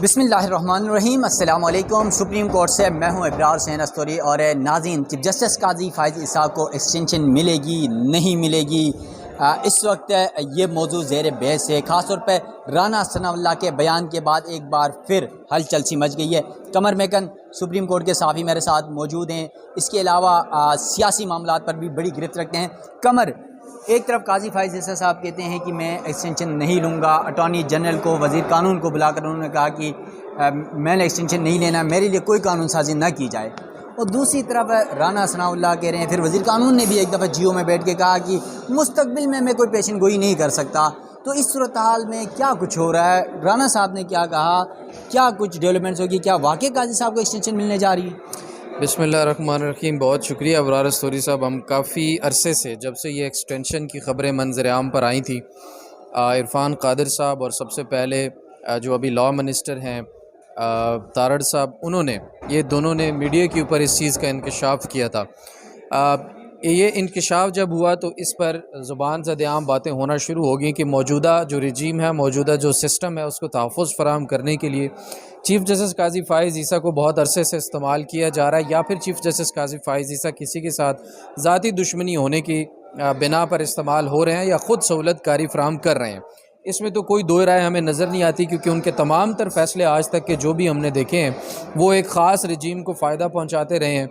बिस्मिल्लाहिर्रहमानिर्रहीम। अस्सलाम वालेकुम। सुप्रीम कोर्ट से मैं हूं इब्रार हुसैन अस्तोरी और नाज़रीन, चीफ जस्टिस काजी फ़ाइज़ इसाक़ को एक्सटेंशन मिलेगी नहीं मिलेगी, इस वक्त ये मौजू ज़ेर बहस है। ख़ास तौर पर राना सनाउल्लाह के बयान के बाद एक बार फिर हलचल सी मच गई है। कमर मेकन सुप्रीम कोर्ट के साफ़ी मेरे साथ मौजूद हैं। इसके अलावा सियासी मामलात पर भी बड़ी गिरफ्त रखते हैं। कमर, एक तरफ काजी फ़ाइज़ ईसा साहब कहते हैं कि मैं एक्सटेंशन नहीं लूँगा, अटॉर्नी जनरल को, वज़ीर कानून को बुलाकर उन्होंने कहा कि मैंने एक्सटेंशन नहीं लेना, मेरे लिए कोई कानून साजी ना की जाए। और दूसरी तरफ राना सनाउल्लाह कह रहे हैं, फिर वज़ीर कानून ने भी एक दफ़ा जियो में बैठ के कहा कि मुस्तक़बिल में मैं कोई पेशन गोई नहीं कर सकता। तो इस सूरत हाल में क्या कुछ हो रहा है? राना साहब ने क्या कहा, क्या कुछ डेवलपमेंट्स होगी, क्या वाकई काजी साहब को एक्सटेंशन मिलने जा रही है? बिस्मिल्लाहिर्रहमानिर्रहीम। बहुत शुक्रिया अबरार स्तोरी साहब। हम काफ़ी अरसे से, जब से ये एक्सटेंशन की ख़बरें मंज़र आम पर आई थी, इरफ़ान कादिर साहब और सबसे पहले जो अभी लॉ मिनिस्टर हैं तारड़ साहब, उन्होंने, ये दोनों ने मीडिया के ऊपर इस चीज़ का इंकशाफ किया था। ये इंकशाफ जब हुआ तो इस पर ज़ुबान ज़द-ए-आम बातें होना शुरू हो गई कि मौजूदा जो रजीम है, मौजूदा जो सिस्टम है, उसको तहफ़्फ़ुज़ फ़राहम करने के लिए चीफ़ जस्टिस काज़ी फ़ाइज़ ईसा को बहुत अरसे से इस्तेमाल किया जा रहा है, या फिर चीफ़ जस्टिस काज़ी फ़ाइज़ ईसा किसी के साथ ज़ाती दुश्मनी होने की बिना पर इस्तेमाल हो रहे हैं या ख़ुद सहूलत कारी फ़राहम कर रहे हैं। इसमें तो कोई दो राय हमें नज़र नहीं आती, क्योंकि उनके तमाम तर फ़ैसले आज तक के जो भी हमने देखे हैं वो एक ख़ास रजीम को फ़ायदा पहुँचाते रहे हैं,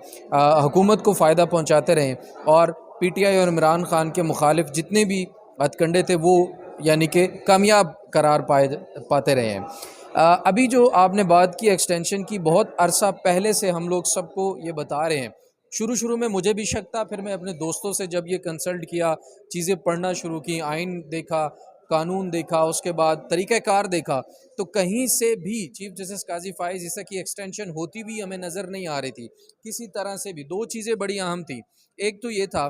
हुकूमत को फ़ायदा पहुँचाते रहे हैं। और PTI और इमरान ख़ान के मुखालिफ जितने भी हथकंडे थे वो यानी कि कामयाब करार पाते रहे हैं। अभी जो आपने बात की एक्सटेंशन की, बहुत अरसा पहले से हम लोग सबको ये बता रहे हैं। शुरू में मुझे भी शक था, फिर मैं अपने दोस्तों से जब ये कंसल्ट किया, चीज़ें पढ़ना शुरू की, आइन देखा, कानून देखा, उसके बाद तरीक़ाकार देखा, तो कहीं से भी चीफ़ जस्टिस काज़ी फ़ाइज़ ईसा की एक्सटेंशन होती भी हमें नज़र नहीं आ रही थी किसी तरह से भी। दो चीज़ें बड़ी अहम थी। एक तो ये था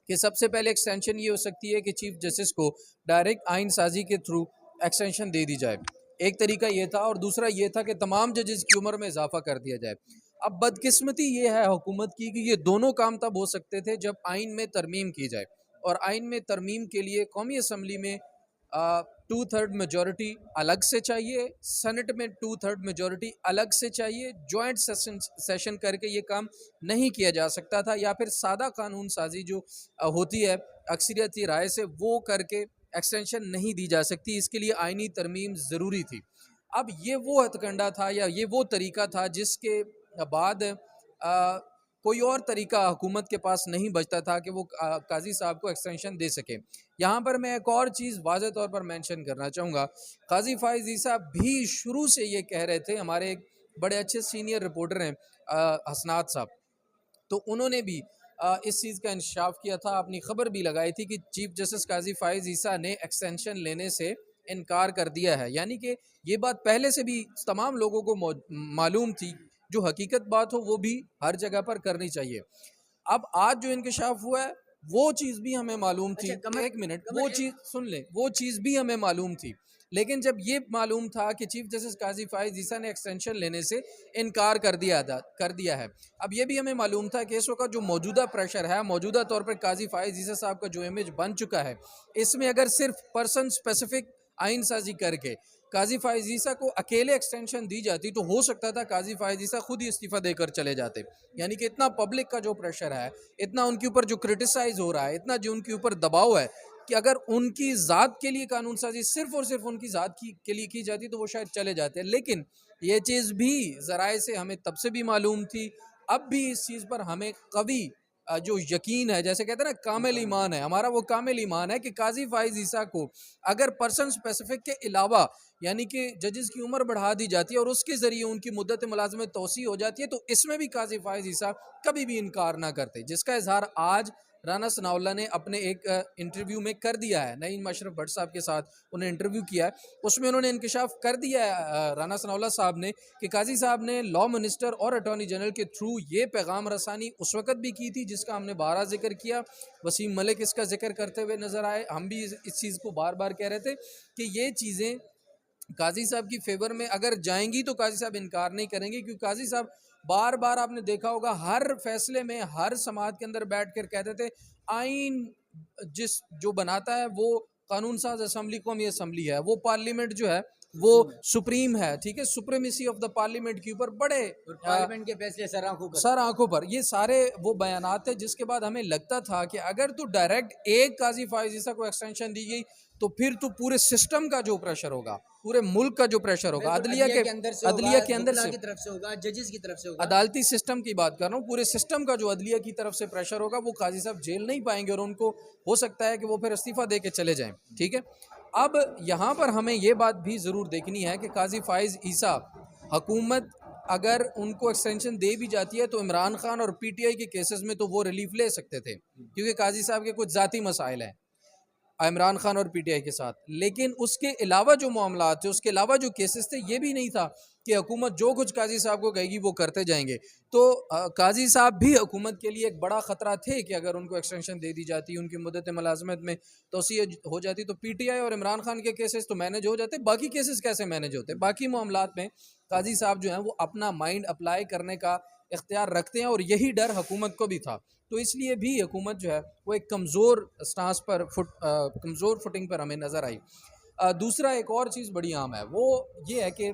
कि सबसे पहले एक्सटेंशन ये हो सकती है कि चीफ़ जस्टिस को डायरेक्ट आइन साजी के थ्रू एक्सटेंशन दे दी जाए, एक तरीका ये था। और दूसरा ये था कि तमाम जजेस की उम्र में इजाफा कर दिया जाए। अब बदकिस्मती ये है हुकूमत की कि ये दोनों काम तब हो सकते थे जब आइन में तरमीम की जाए, और आइन में तरमीम के लिए कौमी असम्बली में 2/3 मेजॉरिटी अलग से चाहिए, सेनेट में 2/3 मेजॉरिटी अलग से चाहिए। जॉइंट सेशन करके ये काम नहीं किया जा सकता था, या फिर सादा कानून साजी जो होती है अक्सरियती राय से, वो करके एक्सटेंशन नहीं दी जा सकती। इसके लिए आइनी तरमीम ज़रूरी थी। अब ये वो हथकंडा था या ये वो तरीका था जिसके बाद कोई और तरीका हुकूमत के पास नहीं बचता था कि वो काजी साहब को एक्सटेंशन दे सके। यहाँ पर मैं एक और चीज़ वाज़ेह तौर पर मेंशन करना चाहूँगा। काजी फ़ाइज़ ईसा भी शुरू से ये कह रहे थे, हमारे एक बड़े अच्छे सीनियर रिपोर्टर हैं हसनात साहब, तो उन्होंने भी इस चीज़ का इंकशाफ किया था, अपनी खबर भी लगाई थी कि चीफ़ जस्टिस काजी फ़ाइज़ ईसा ने एक्सटेंशन लेने से इनकार कर दिया है। यानी कि ये बात पहले से भी तमाम लोगों को मालूम थी। जो हकीकत बात हो वो भी हर जगह पर करनी चाहिए। अब आज जो इंकशाफ हुआ है वो चीज़ भी हमें मालूम थी। एक मिनट, वो चीज़ सुन लें, वो चीज़ भी हमें मालूम थी, लेकिन जब ये मालूम था कि चीफ जस्टिस काजी फ़ाइज़ ईसा ने एक्सटेंशन लेने से इनकार कर दिया है, अब ये भी हमें मालूम था कि इस वक्त जो मौजूदा प्रेशर है, मौजूदा तौर पर काजी फ़ाइज़ ईसा साहब का जो इमेज बन चुका है, इसमें अगर सिर्फ पर्सन स्पेसिफिक आइन साजी करके काजी फ़ाइज़ ईसा को अकेले एक्सटेंशन दी जाती तो हो सकता था काजी फ़ाइज़ ईसा खुद ही इस्तीफ़ा देकर चले जाते। यानी कि इतना पब्लिक का जो प्रेशर है, इतना उनके ऊपर जो क्रिटिसाइज़ हो रहा है, इतना जो उनके ऊपर दबाव है कि अगर उनकी ज़ात के लिए कानून साजी सिर्फ़ और सिर्फ उनकी ज़ात के लिए की जाती तो वो शायद चले जाते। लेकिन ये चीज़ भी ज़राए से हमें तब से भी मालूम थी, अब भी इस चीज़ पर हमें कभी जो यकीन है, जैसे कहते हैं ना कामिल ईमान है, हमारा वो कामिल ईमान है कि काजी फ़ाइज़ ईसा को अगर पर्सन स्पेसिफिक के अलावा यानी कि जजेस की उम्र बढ़ा दी जाती है और उसके ज़रिए उनकी मुद्दत मुलाज़मत तोसी हो जाती है, तो इसमें भी काजी फ़ाइज़ ईसा कभी भी इनकार ना करते, जिसका इज़हार आज राना सनाउल्लाह ने अपने एक इंटरव्यू में कर दिया है। नईम अशरफ भट्ट साहब के साथ उन्हें इंटरव्यू किया है, उसमें उन्होंने इंकशाफ कर दिया है राना सनाउल्लाह साहब ने कि काजी साहब ने लॉ मिनिस्टर और अटॉर्नी जनरल के थ्रू ये पैगाम रसानी उस वक़्त भी की थी जिसका हमने बारहा जिक्र किया। वसीम मलिक इसका जिक्र करते हुए नज़र आए, हम भी इस चीज़ को बार बार कह रहे थे कि ये चीज़ें काजी साहब की फेवर में अगर जाएंगी तो काजी साहब इनकार नहीं करेंगे, क्योंकि काजी साहब बार बार आपने देखा होगा हर फैसले में हर समात के अंदर बैठ कर कहते थे आइन जो बनाता है वो कानून साज असम्बली कौमी असम्बली है, वो पार्लियामेंट जो है वो सुप्रीम है, ठीक है, सुप्रीमेसी ऑफ द पार्लियामेंट के ऊपर बड़े पार्लियामेंट के फैसले सर आंखों पर ये सारे वो बयानात थे, जिसके बाद हमें लगता था कि अगर तो डायरेक्ट एक काजी फाइज ईसा को एक्सटेंशन दी गई तो फिर तो पूरे सिस्टम का जो प्रेशर होगा, पूरे मुल्क का जो प्रेशर होगा, अदलिया के अंदर से, की तरफ से होगा, जजेस की तरफ से होगा, अदालती सिस्टम की बात कर रहा हूँ, पूरे सिस्टम का जो अदलिया की तरफ से प्रेशर होगा, वो काजी साहब जेल नहीं पाएंगे और उनको हो सकता है कि वो फिर इस्तीफा दे के चले जाएं, ठीक है। अब यहाँ पर हमें ये बात भी ज़रूर देखनी है कि काजी फाइज ईसा हुकूमत अगर उनको एक्सटेंशन दे भी जाती है तो इमरान खान और पीटीआई के केसेस में तो वो रिलीफ ले सकते थे, क्योंकि काजी साहब के कुछ ज़ाती मसाइल हैं इमरान खान और पीटीआई के साथ, लेकिन उसके अलावा जो मामला थे, उसके अलावा जो केसेस थे, ये भी नहीं था कि हुकूमत जो कुछ काजी साहब को कहेगी वो करते जाएंगे। तो काजी साहब भी हुकूमत के लिए एक बड़ा ख़तरा थे कि अगर उनको एक्सटेंशन दे दी जाती, उनकी मुद्दत मुलाजमत में तोसी हो जाती, तो पीटीआई और इमरान खान के केसेस तो मैनेज हो जाते, बाकी केसेस कैसे मैनेज होते? बाकी मामलात में काजी साहब जो हैं वो अपना माइंड अप्लाई करने का इख्तियार रखते हैं और यही डर हुकूमत को भी था। तो इसलिए भी हुकूमत जो है वो एक कमज़ोर स्टांस पर कमज़ोर फुटिंग पर हमें नज़र आई। दूसरा एक और चीज़ बड़ी आम है, वो ये है कि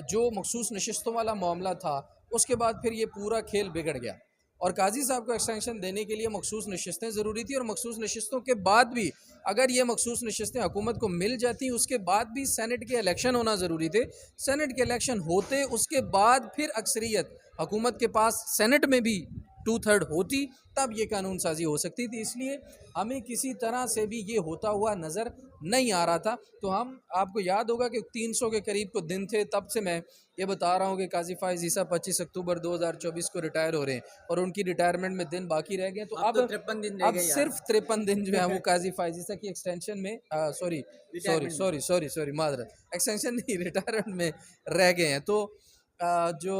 जो मखसूस नशिस्तों वाला मामला था, उसके बाद फिर ये पूरा खेल बिगड़ गया और काजी साहब को एक्सटेंशन देने के लिए मखसूस नशिस्तें ज़रूरी थी और मखसूस नशिस्तों के बाद भी अगर ये मखसूस नशिस्तें हुकूमत को मिल जाती, उसके बाद भी सेनेट के इलेक्शन होना ज़रूरी थे। सेनेट के इलेक्शन होते, उसके बाद फिर अक्सरियत हुकूमत के पास सेनेट में भी 2/3 होती, तब ये कानून साजी हो सकती थी। इसलिए हमें किसी तरह से भी ये होता हुआ नज़र नहीं आ रहा था। तो हम आपको याद होगा कि 300 के करीब को दिन थे, तब से मैं ये बता रहा हूँ कि काजी फाइज ईसा 25 अक्टूबर 2024 को रिटायर हो रहे हैं और उनकी रिटायरमेंट में दिन बाकी रह गए। तो अब 53 दिन अब सिर्फ 53 दिन जो है वो काजी फाइज ईसा की एक्सटेंशन में सॉरी माजरत, एक्सटेंशन नहीं, रिटायरमेंट में रह गए हैं। तो जो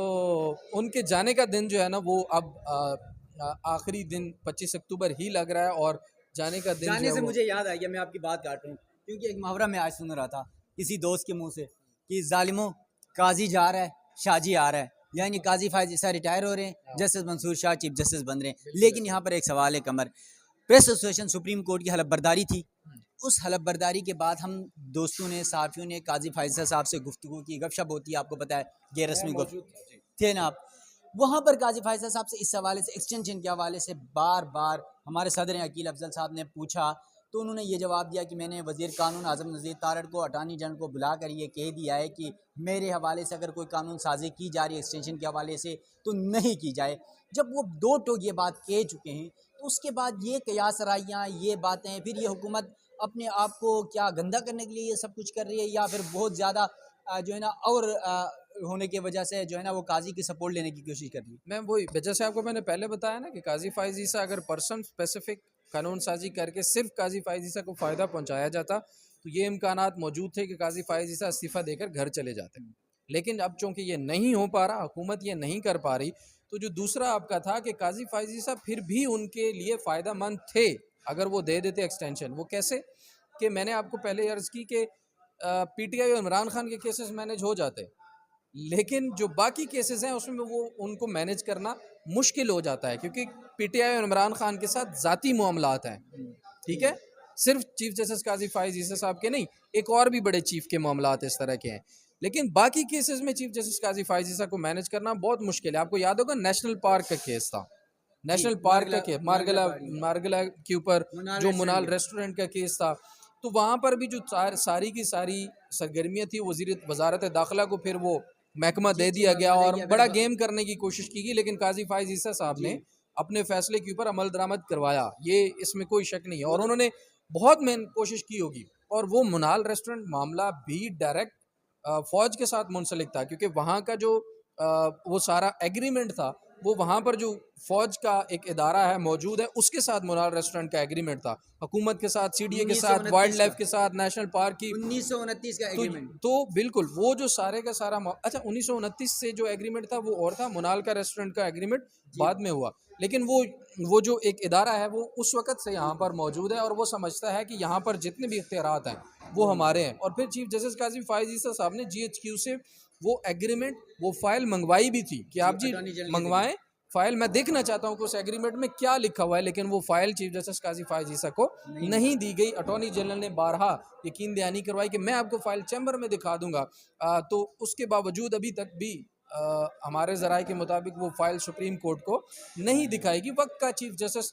उनके जाने का दिन जो है ना वो अब आखिरी दिन 25 अक्टूबर ही लग रहा है और जाने का दिन जाने से मुझे याद आ गया, मैं आपकी बात काट रहा हूँ क्योंकि एक मुहावरा मैं आज सुन रहा था किसी दोस्त के मुंह से कि जालिमों काजी जा रहा है शाहजी आ रहा है, यानी काजी फाइज ईसा रिटायर हो रहे हैं, justice Mansoor Shah chief justice बन रहे हैं। लेकिन यहाँ पर एक सवाल है Qamar, press association supreme court की हलफ बर्दारी थी, उस हलफ बर्दारी के बाद हम दोस्तों ने साथियों ने काजी फाइज साहब से गुफ्तगू की, गपशप होती है, आपको पता है गैर रस्मी गुफ्तगू थे ना आप वहाँ पर काजी फाइज साहब से इस हवाले से एक्सटेंशन के हवाले से बार बार हमारे सदर अकील अफजल साहब ने पूछा तो उन्होंने ये जवाब दिया कि मैंने वज़ीर कानून आज़म नज़ीर तारड़ को अटार्नी जनरल को बुला कर ये कह दिया है कि मेरे हवाले से अगर कोई कानून साजी की जा रही है एक्सटेंशन के हवाले से तो नहीं की जाए। जब वो दो टोक ये बात कह चुके हैं तो उसके बाद ये कयास राइयाँ ये बातें फिर ये हुकूमत अपने आप को क्या गंदा करने के लिए ये सब कुछ कर रही है या फिर बहुत ज़्यादा जो है ना और होने की वजह से जो है ना वो काजी की सपोर्ट लेने की कोशिश कर रही है। मैं वही वजह से आपको मैंने पहले बताया ना कि काजी फाइज ईसा अगर पर्सन स्पेसिफिक कानून साजी करके सिर्फ काजी फाइज ईसा को फ़ायदा पहुंचाया जाता तो ये इम्कानात मौजूद थे कि काजी फाइज ईसा इस्तीफ़ा देकर घर चले जाते। लेकिन अब चूँकि ये नहीं हो पा रहा, हुकूमत ये नहीं कर पा रही, तो जो दूसरा आपका था कि काजी फाइज ईसा फिर भी उनके लिए फ़ायदा मंद थे अगर वो दे देते एक्सटेंशन। वो कैसे कि मैंने आपको पहले अर्ज़ की कि पीटीआई और इमरान खान के केसेस मैनेज हो जाते, लेकिन जो बाकी केसेस हैं उसमें वो उनको मैनेज करना मुश्किल हो जाता है क्योंकि पीटीआई और इमरान खान के साथ ज़ाती मामलात हैं, ठीक है, सिर्फ चीफ जस्टिस काजी फाइज ईसा साहब के नहीं, एक और भी बड़े चीफ के मामलात इस तरह के हैं। लेकिन बाकी केसेस में चीफ जस्टिस काजी फाइज ईसा को मैनेज करना बहुत मुश्किल है। आपको याद होगा नेशनल पार्क का केस था, नेशनल पार्क का केस, मारगला के ऊपर जो मुनाल रेस्टोरेंट का केस था, तो वहाँ पर भी जो सारी की सारी सरगर्मियाँ थी वजारत दाखिला को फिर वो महकमा दे दिया गया और बड़ा गेम करने की कोशिश की गई, लेकिन काजी फाइज ईसा साहब ने अपने फैसले के ऊपर अमल दरामद करवाया, ये इसमें कोई शक नहीं है। और उन्होंने बहुत मेहनत कोशिश की होगी और वो मुनाल रेस्टोरेंट मामला भी डायरेक्ट फ़ौज के साथ मुंसलिक था क्योंकि वहाँ का जो वो सारा एग्रीमेंट था वो वहाँ पर जो फ़ौज का एक इदारा है मौजूद है उसके साथ मुनाल रेस्टोरेंट का एग्रीमेंट था, हुकूमत के साथ, सीडीए के साथ, वाइल्ड लाइफ के साथ, नेशनल पार्क की 1929 का एग्रीमेंट। तो बिल्कुल वो जो सारे का सारा अच्छा 1929 से जो एग्रीमेंट था वो और था, मुनाल का रेस्टोरेंट का एग्रीमेंट बाद में हुआ, लेकिन वो जो एक इदारा है वो उस वक़्त से यहाँ पर मौजूद है और वो समझता है कि यहाँ पर जितने भी इख्तियारात हैं वो हमारे हैं। और फिर चीफ जस्टिस काजी फाइज ईसा साहब ने GHQ से वो एग्रीमेंट वो फाइल मंगवाई भी थी कि आप जी मंगवाएं, फ़ाइल मैं देखना चाहता हूँ कि उस एग्रीमेंट में क्या लिखा हुआ है, लेकिन वो फ़ाइल चीफ जस्टिस काजी फायज़ ईसा को नहीं दी गई। अटॉर्नी जनरल ने बारहा यकीन दहानी करवाई कि मैं आपको फ़ाइल चैम्बर में दिखा दूंगा, तो उसके बावजूद अभी तक भी हमारे ज़राए के मुताबिक वो फ़ाइल सुप्रीम कोर्ट को नहीं दिखाएगी। वक्त का चीफ जस्टिस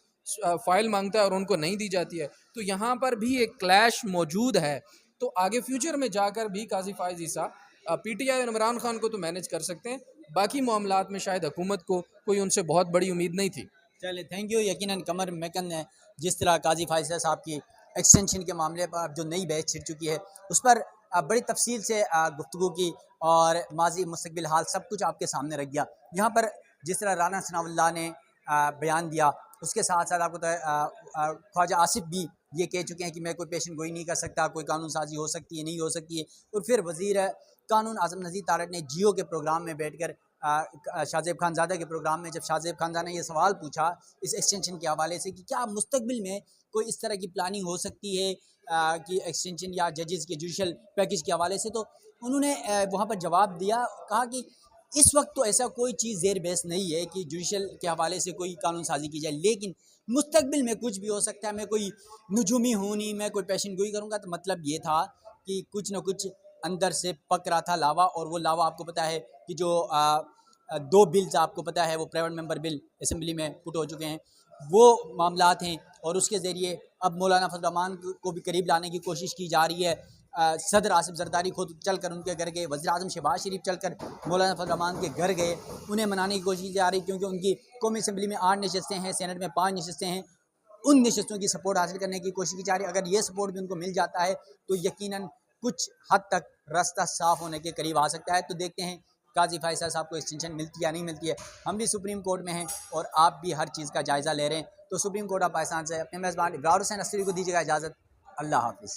फ़ाइल मांगता है और उनको नहीं दी जाती है, तो यहाँ पर भी एक क्लैश मौजूद है। तो आगे फ्यूचर में जाकर भी काजी फायज़ ईसा पीटीआई और इमरान खान को तो मैनेज कर सकते हैं, बाकी मामलात में शायद हुकूमत को कोई उनसे बहुत बड़ी उम्मीद नहीं थी। चले, थैंक यू। यकीनन कमर मैकन ने जिस तरह काजी फायज़ साहब की एक्सटेंशन के मामले पर जो नई बहस छिड़ चुकी है उस पर बड़ी तफसील से गुफ्तगू की और माजी मुस्तकबिल हाल सब कुछ आपके सामने रख दिया। यहाँ पर जिस तरह राना सनाउल्लाह ने बयान दिया, उसके साथ साथ आपको ख्वाजा आसिफ भी ये कह चुके हैं कि मैं कोई पेशन गोई नहीं कर सकता, कोई कानून साजी हो सकती है नहीं हो सकती है। और फिर वज़ीर कानून आज़म नज़ीर तारड़ ने जियो के प्रोग्राम में बैठकर शाहज़ेब खानज़ादा के प्रोग्राम में जब शाहज़ेब खानज़ादा ने ये सवाल पूछा इस एक्सटेंशन के हवाले से कि क्या मुस्तकबिल में कोई इस तरह की प्लानिंग हो सकती है कि एक्सटेंशन या जजेस के जुडिशल पैकेज के हवाले से, तो उन्होंने वहाँ पर जवाब दिया, कहा कि इस वक्त तो ऐसा कोई चीज़ ज़ेर बहस नहीं है कि जुडिशल के हवाले से कोई कानून साजी की जाए, लेकिन मुस्तकबिल में कुछ भी हो सकता है। मैं कोई नजूमी हूँ नहीं, मैं कोई पेशन गोई करूँगा। तो मतलब ये था कि कुछ ना कुछ अंदर से पक रहा था लावा, और वो लावा आपको पता है कि जो 2 बिल्स आपको पता है वो प्राइवेट मेंबर बिल असेंबली में पुट हो चुके हैं, वो मामलात हैं। और उसके ज़रिए अब मौलाना फजल रहमान को भी करीब लाने की कोशिश की जा रही है। सदर आसिफ जरदारी खुद चलकर उनके घर गए, वज़ीर आज़म शहबाज शरीफ चलकर मौलाना फजल रहमान के घर गए, उन्हें मनाने की कोशिश की जा रही, क्योंकि उनकी कौमी असेंबली में 8 नशस्तें हैं, सेनेट में 5 नशस्तें हैं। उन नशस्तों की सपोर्ट हासिल करने की कोशिश की जा रही है। अगर ये सपोर्ट भी उनको मिल जाता है तो यकीनन कुछ हद तक रास्ता साफ़ होने के करीब आ सकता है। तो देखते हैं काजी फायज़ साहब को एक्सटेंशन मिलती है या नहीं मिलती है। हम भी सुप्रीम कोर्ट में हैं और आप भी हर चीज़ का जायज़ा ले रहे हैं। तो सुप्रीम कोर्ट ऑफ पाकिस्तान से अपने मेज़बान इब्रार हुसैन अस्करी को दीजिएगा इजाज़त। अल्लाह हाफ़िज़।